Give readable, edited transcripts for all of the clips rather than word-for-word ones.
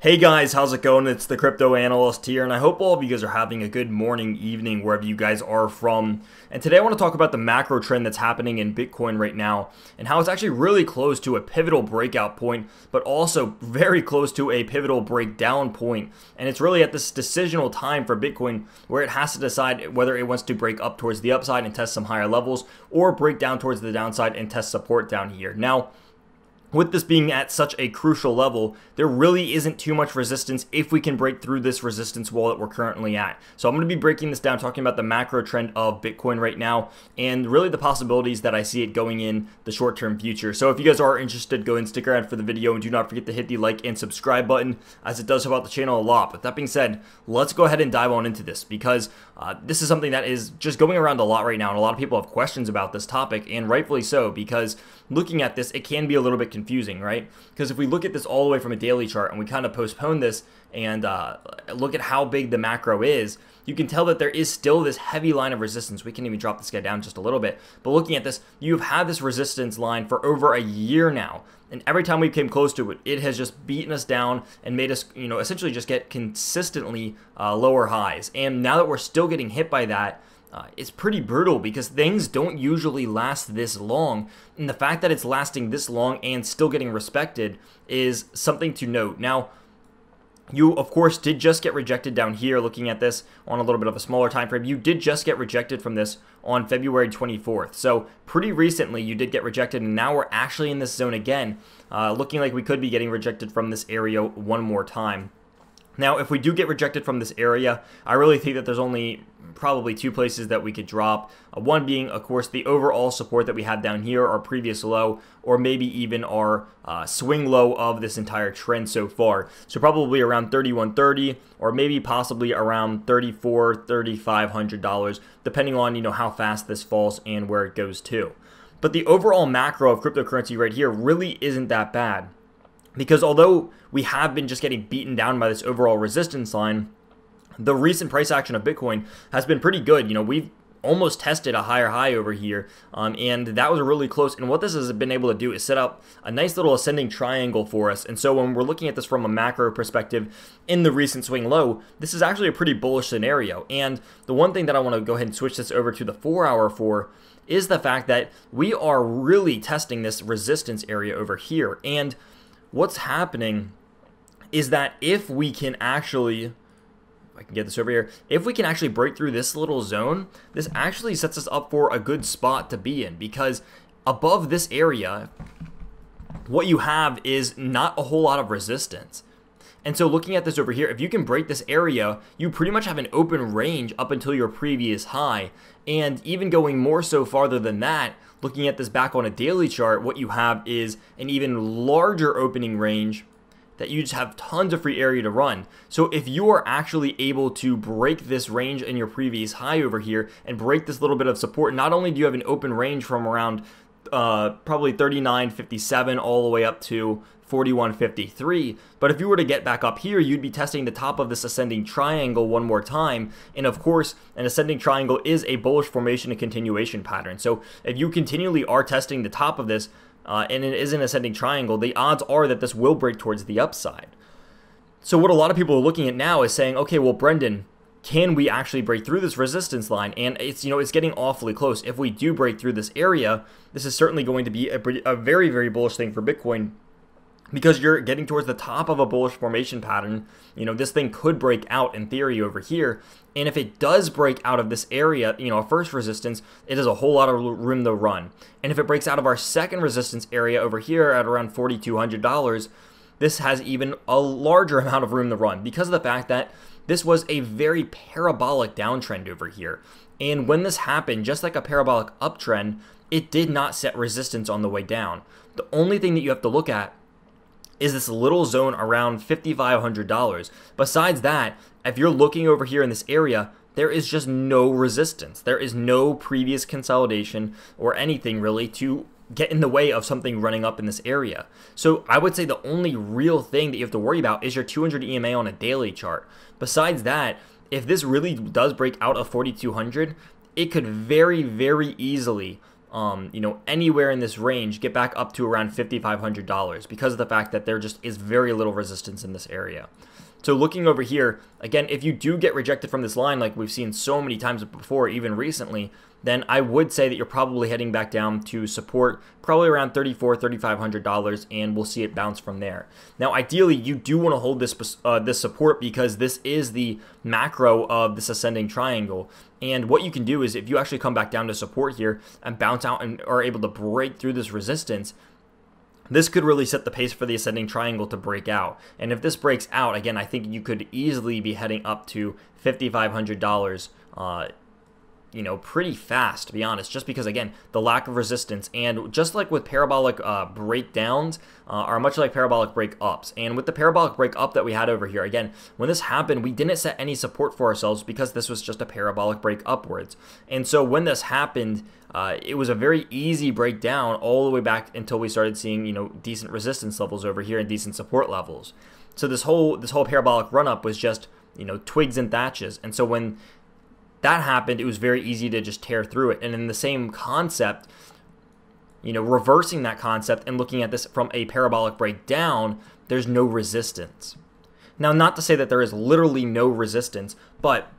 Hey guys, how's it going? It's the Crypto Analyst here, and I hope all of you guys are having a good morning, evening, wherever you guys are from. And today I want to talk about the macro trend that's happening in Bitcoin right now, and how it's actually really close to a pivotal breakout point, but also very close to a pivotal breakdown point. And it's really at this decisional time for Bitcoin where it has to decide whether it wants to break up towards the upside and test some higher levels, or break down towards the downside and test support down here. Now, with this being at such a crucial level, there really isn't too much resistance if we can break through this resistance wall that we're currently at. So I'm going to be breaking this down, talking about the macro trend of Bitcoin right now, and really the possibilities that I see it going in the short-term future. So if you guys are interested, go and stick around for the video, and do not forget to hit the like and subscribe button, as it does help out the channel a lot. But that being said, let's go ahead and dive on into this, because this is something that is just going around a lot right now, and a lot of people have questions about this topic, and rightfully so, because looking at this, it can be a little bit confusing, right? Because if we look at this all the way from a daily chart and we kind of postpone this and look at how big the macro is, you can tell that there is still this heavy line of resistance. We can even drop this guy down just a little bit. But looking at this, you've had this resistance line for over a year now. And every time we came close to it, it has just beaten us down and made us, essentially just get consistently lower highs. And now that we're still getting hit by that, it's pretty brutal, because things don't usually last this long, and the fact that it's lasting this long and still getting respected is something to note. Now, you of course did just get rejected down here. Looking at this on a little bit of a smaller time frame, you did just get rejected from this on February 24th. So pretty recently you did get rejected, and now we're actually in this zone again, looking like we could be getting rejected from this area one more time. Now, if we do get rejected from this area, I really think that there's only probably two places that we could drop. One being, of course, the overall support that we had down here, our previous low, or maybe even our swing low of this entire trend so far. So probably around $31.30, or maybe possibly around $34,000, $3,500, depending on how fast this falls and where it goes to. But the overall macro of cryptocurrency right here really isn't that bad, because although we have been just getting beaten down by this overall resistance line, the recent price action of Bitcoin has been pretty good. We've almost tested a higher high over here, and that was really close. And what this has been able to do is set up a nice little ascending triangle for us. And so when we're looking at this from a macro perspective in the recent swing low, this is actually a pretty bullish scenario. And the one thing that I want to go ahead and switch this over to the 4-hour for is the fact that we are really testing this resistance area over here. And what's happening is that if we can actually, I can get this over here, if we can actually break through this little zone, this actually sets us up for a good spot to be in, because above this area, what you have is not a whole lot of resistance. And so looking at this over here, if you can break this area, you pretty much have an open range up until your previous high. And even going more so farther than that, looking at this back on a daily chart, what you have is an even larger opening range that you just have tons of free area to run. So if you are actually able to break this range in your previous high over here and break this little bit of support, not only do you have an open range from around probably 39.57 all the way up to 41.53, but if you were to get back up here, you'd be testing the top of this ascending triangle one more time. And of course, an ascending triangle is a bullish formation and continuation pattern. So if you continually are testing the top of this, and it is an ascending triangle, the odds are that this will break towards the upside. So what a lot of people are looking at now is saying, okay, well, Brendan, can we actually break through this resistance line? And it's getting awfully close. If we do break through this area, this is certainly going to be a very, very bullish thing for Bitcoin, because you're getting towards the top of a bullish formation pattern. This thing could break out in theory over here. And if it does break out of this area, our first resistance, it has a whole lot of room to run. And if it breaks out of our second resistance area over here at around $4,200, this has even a larger amount of room to run, because of the fact that this was a very parabolic downtrend over here. And when this happened, just like a parabolic uptrend, it did not set resistance on the way down. The only thing that you have to look at is this little zone around $5,500. Besides that, if you're looking over here in this area, there is just no resistance. There is no previous consolidation or anything really to get in the way of something running up in this area. So I would say the only real thing that you have to worry about is your 200 EMA on a daily chart. Besides that, if this really does break out of 4,200, it could very, very easily anywhere in this range, get back up to around $5,500 because of the fact that there just is very little resistance in this area. So looking over here, again, if you do get rejected from this line like we've seen so many times before, even recently, then I would say that you're probably heading back down to support probably around $3,500, and we'll see it bounce from there. Now, ideally, you do want to hold this support because this is the macro of this ascending triangle. And what you can do is if you actually come back down to support here and bounce out and are able to break through this resistance, this could really set the pace for the ascending triangle to break out. And if this breaks out, again, I think you could easily be heading up to $5,500, pretty fast, to be honest, just because, again, the lack of resistance. And just like with parabolic breakdowns are much like parabolic breakups. And with the parabolic breakup that we had over here, again, when this happened, we didn't set any support for ourselves because this was just a parabolic break upwards. And so when this happened, it was a very easy breakdown all the way back until we started seeing, decent resistance levels over here and decent support levels. So this whole parabolic run up was just, twigs and thatches. And so when that happened, it was very easy to just tear through it. And in the same concept, reversing that concept and looking at this from a parabolic breakdown, there's no resistance. Now, not to say that there is literally no resistance, but,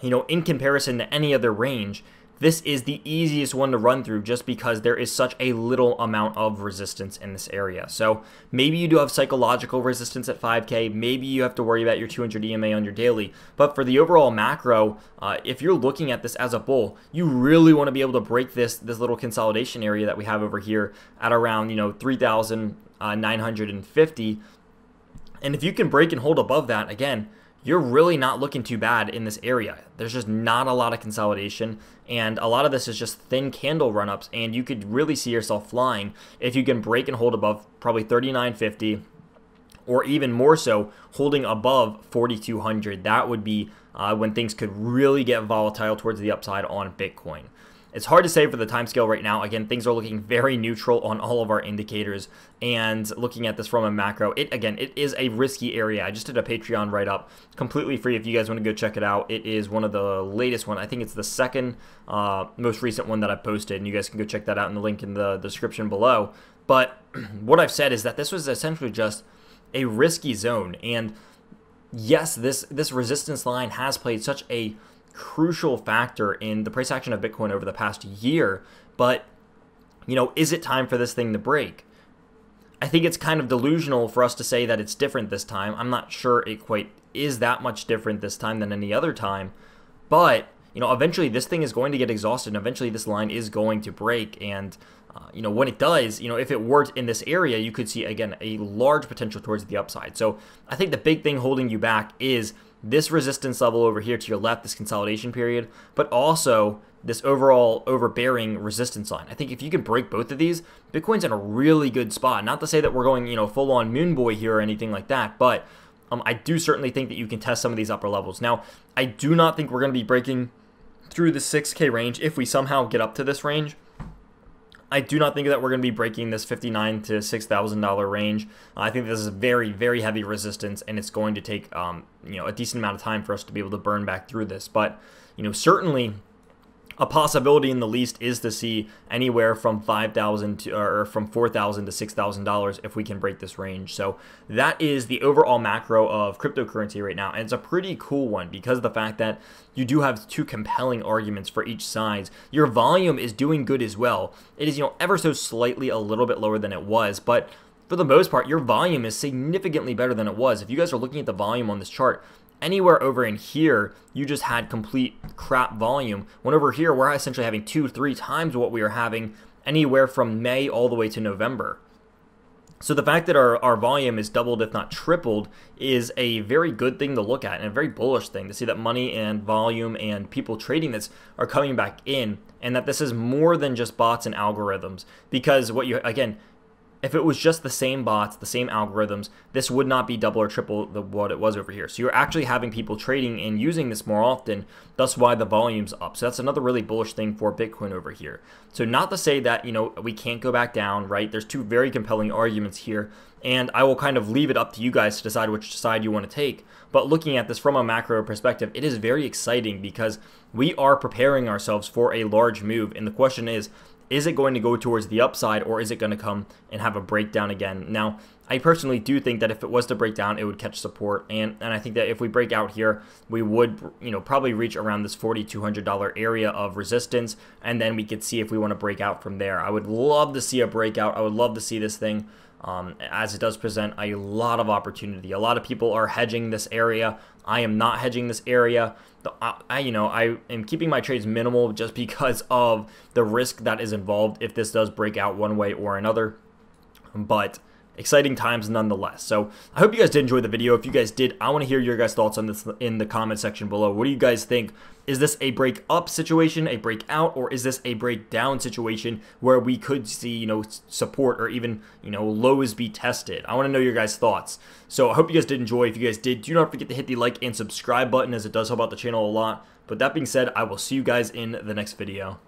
in comparison to any other range, this is the easiest one to run through just because there is such a little amount of resistance in this area. So maybe you do have psychological resistance at 5K. Maybe you have to worry about your 200 EMA on your daily. But for the overall macro, if you're looking at this as a bull, you really want to be able to break this little consolidation area that we have over here at around 3,950. And if you can break and hold above that, again, you're really not looking too bad in this area. There's just not a lot of consolidation, and a lot of this is just thin candle run-ups, and you could really see yourself flying if you can break and hold above probably 3,950, or even more so, holding above 4,200. That would be when things could really get volatile towards the upside on Bitcoin. It's hard to say for the time scale right now. Again, things are looking very neutral on all of our indicators, and looking at this from a macro, it is a risky area. I just did a Patreon write-up, completely free if you guys want to go check it out. It is one of the latest one. I think it's the second most recent one that I posted, and you guys can go check that out in the link in the description below. But what I've said is that this was essentially just a risky zone, and yes, this resistance line has played such a crucial factor in the price action of Bitcoin over the past year, but is it time for this thing to break? I think it's kind of delusional for us to say that it's different this time. I'm not sure it quite is that much different this time than any other time, but eventually this thing is going to get exhausted, and eventually this line is going to break. And when it does, if it worked in this area, you could see, again, a large potential towards the upside. So I think the big thing holding you back is this resistance level over here to your left, this consolidation period, but also this overall overbearing resistance line. I think if you can break both of these, Bitcoin's in a really good spot. Not to say that we're going, full on moon boy here or anything like that, but I do certainly think that you can test some of these upper levels. Now, I do not think we're going to be breaking through the 6K range if we somehow get up to this range. I do not think that we're going to be breaking this $5,900 to $6,000 range. I think this is very, very heavy resistance, and it's going to take a decent amount of time for us to be able to burn back through this. But certainly a possibility in the least is to see anywhere from $5,000 to, or from $4,000 to $6,000 if we can break this range. So that is the overall macro of cryptocurrency right now, and it's a pretty cool one because of the fact that you do have two compelling arguments for each side. Your volume is doing good as well. It is ever so slightly a little bit lower than it was, but for the most part, your volume is significantly better than it was. If you guys are looking at the volume on this chart, anywhere over in here, you just had complete crap volume. When over here, we're essentially having 2-3 times what we were having anywhere from May all the way to November. So the fact that our volume is doubled, if not tripled, is a very good thing to look at and a very bullish thing to see that money and volume and people trading this are coming back in, and that this is more than just bots and algorithms. Because if it was just the same bots, the same algorithms, this would not be double or triple what it was over here. So you're actually having people trading and using this more often, thus why the volume's up. So that's another really bullish thing for Bitcoin over here. So not to say that, we can't go back down, right? There's two very compelling arguments here, and I will kind of leave it up to you guys to decide which side you want to take. But looking at this from a macro perspective, it is very exciting because we are preparing ourselves for a large move, and the question is is it going to go towards the upside, or is it going to come and have a breakdown again? Now, I personally do think that if it was to break down, it would catch support, and I think that if we break out here, we would, probably reach around this $4,200 area of resistance, and then we could see if we want to break out from there. I would love to see a breakout. I would love to see this thing, as it does present a lot of opportunity. A lot of people are hedging this area. I am not hedging this area. I am keeping my trades minimal just because of the risk that is involved if this does break out one way or another. But exciting times nonetheless. So I hope you guys did enjoy the video. If you guys did, I want to hear your guys' thoughts on this in the comment section below. What do you guys think? Is this a break up situation, a breakout, or is this a breakdown situation where we could see, support or even, lows be tested? I want to know your guys' thoughts. So I hope you guys did enjoy. If you guys did, do not forget to hit the like and subscribe button, as it does help out the channel a lot. But that being said, I will see you guys in the next video.